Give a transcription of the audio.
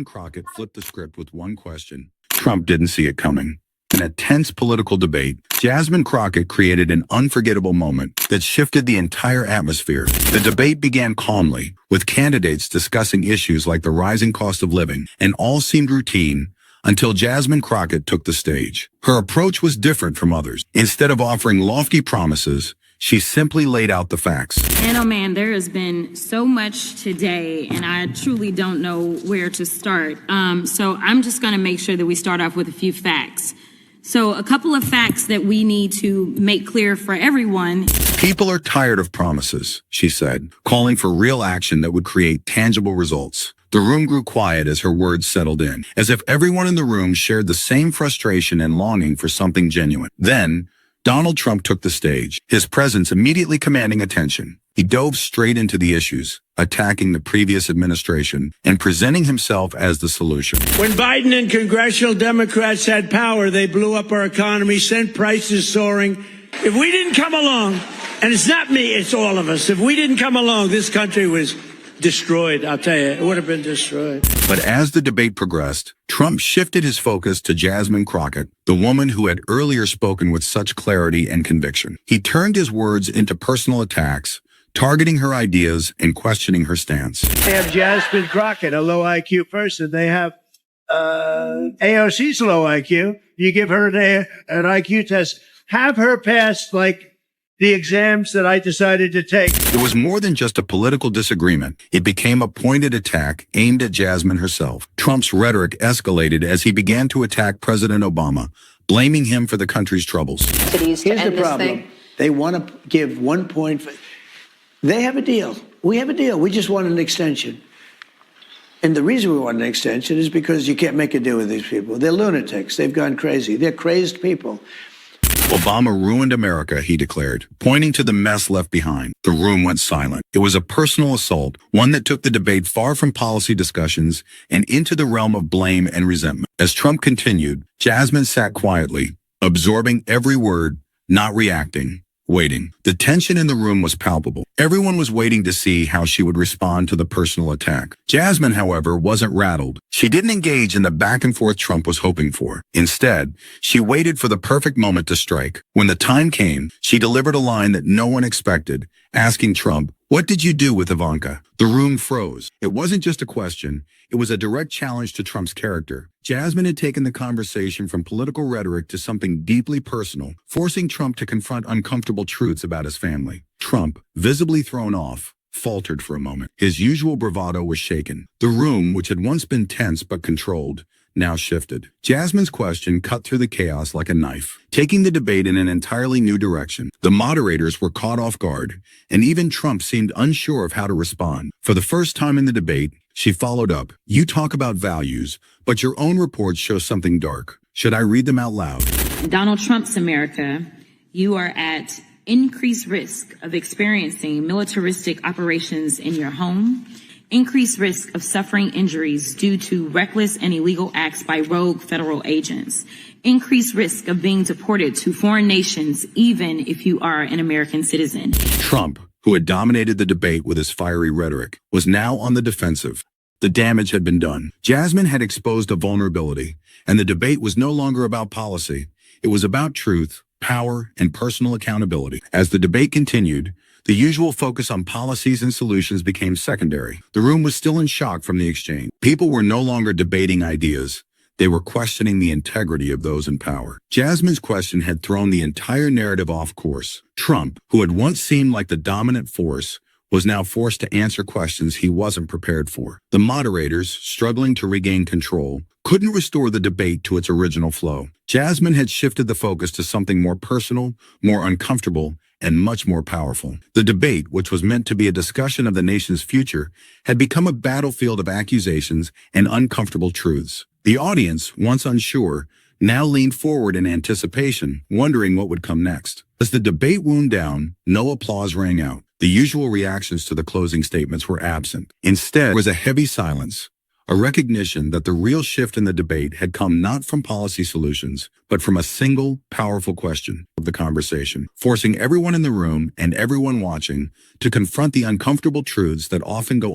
Crockett flipped the script with one question. Trump didn't see it coming. In a tense political debate, Jasmine Crockett created an unforgettable moment that shifted the entire atmosphere. The debate began calmly, with candidates discussing issues like the rising cost of living, and all seemed routine until Jasmine Crockett took the stage. Her approach was different from others. Instead of offering lofty promises, she simply laid out the facts. And oh man, there has been so much today, and I truly don't know where to start. So I'm just going to make sure that we start off with a few facts. So a couple of facts that we need to make clear for everyone. People are tired of promises, she said, calling for real action that would create tangible results. The room grew quiet as her words settled in, as if everyone in the room shared the same frustration and longing for something genuine. Then, Donald Trump took the stage, his presence immediately commanding attention. He dove straight into the issues, attacking the previous administration and presenting himself as the solution. When Biden and congressional Democrats had power, they blew up our economy, sent prices soaring. If we didn't come along, and it's not me, it's all of us, if we didn't come along, this country was destroyed. I'll tell you, it would have been destroyed. But as the debate progressed, Trump shifted his focus to Jasmine Crockett, the woman who had earlier spoken with such clarity and conviction. He turned his words into personal attacks, targeting her ideas and questioning her stance. They have Jasmine Crockett, a low IQ person. They have AOC's low IQ. You give her an IQ test, have her pass like the exams that I decided to take. It was more than just a political disagreement. It became a pointed attack aimed at Jasmine herself. Trump's rhetoric escalated as he began to attack President Obama, blaming him for the country's troubles. Here's the problem. They want to give 1 point. They have a deal. We have a deal. We just want an extension. And the reason we want an extension is because you can't make a deal with these people. They're lunatics. They've gone crazy. They're crazed people. Obama ruined America, he declared, pointing to the mess left behind. The room went silent. It was a personal assault, one that took the debate far from policy discussions and into the realm of blame and resentment. As Trump continued, Jasmine sat quietly, absorbing every word, not reacting, waiting. The tension in the room was palpable. Everyone was waiting to see how she would respond to the personal attack. Jasmine, however, wasn't rattled. She didn't engage in the back and forth Trump was hoping for. Instead, she waited for the perfect moment to strike. When the time came, she delivered a line that no one expected, asking Trump, "What did you do with Ivanka?" The room froze. It wasn't just a question. It was a direct challenge to Trump's character. Jasmine had taken the conversation from political rhetoric to something deeply personal, forcing Trump to confront uncomfortable truths about his family. Trump, visibly thrown off, faltered for a moment. His usual bravado was shaken. The room, which had once been tense but controlled, now shifted. Jasmine's question cut through the chaos like a knife, taking the debate in an entirely new direction. The moderators were caught off guard, and even Trump seemed unsure of how to respond. For the first time in the debate, she followed up, "You talk about values, but your own reports show something dark. Should I read them out loud?" Donald Trump's America, you are at increased risk of experiencing militaristic operations in your home, increased risk of suffering injuries due to reckless and illegal acts by rogue federal agents, increased risk of being deported to foreign nations even if you are an American citizen. Trump, who had dominated the debate with his fiery rhetoric, was now on the defensive. The damage had been done. Jasmine had exposed a vulnerability, and the debate was no longer about policy. It was about truth, power, and personal accountability. As the debate continued, the usual focus on policies and solutions became secondary. The room was still in shock from the exchange. People were no longer debating ideas. They were questioning the integrity of those in power. Jasmine's question had thrown the entire narrative off course. Trump, who had once seemed like the dominant force, was now forced to answer questions he wasn't prepared for. The moderators, struggling to regain control, couldn't restore the debate to its original flow. Jasmine had shifted the focus to something more personal, more uncomfortable, and much more powerful. The debate, which was meant to be a discussion of the nation's future, had become a battlefield of accusations and uncomfortable truths. The audience, once unsure, now leaned forward in anticipation, wondering what would come next. As the debate wound down, no applause rang out. The usual reactions to the closing statements were absent. Instead, there was a heavy silence, a recognition that the real shift in the debate had come not from policy solutions, but from a single, powerful question of the conversation, forcing everyone in the room and everyone watching to confront the uncomfortable truths that often go